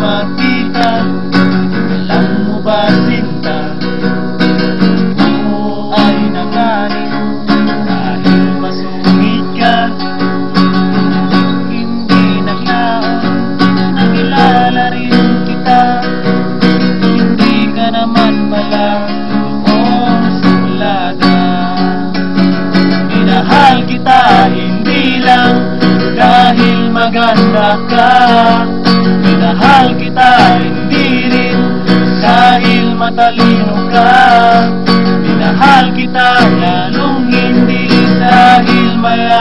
makita. Alam mo ba, sinta, ako ay nagalit dahil masungit ka. Hindi naglaon, nakilala rin kita. Hindi ka naman pala doon sa Mulada. Minahal kita hindi lang dahil maganda ka. Minahal kita hindi rin dahil matalino ka. Minahal kita lalong hindi dahil may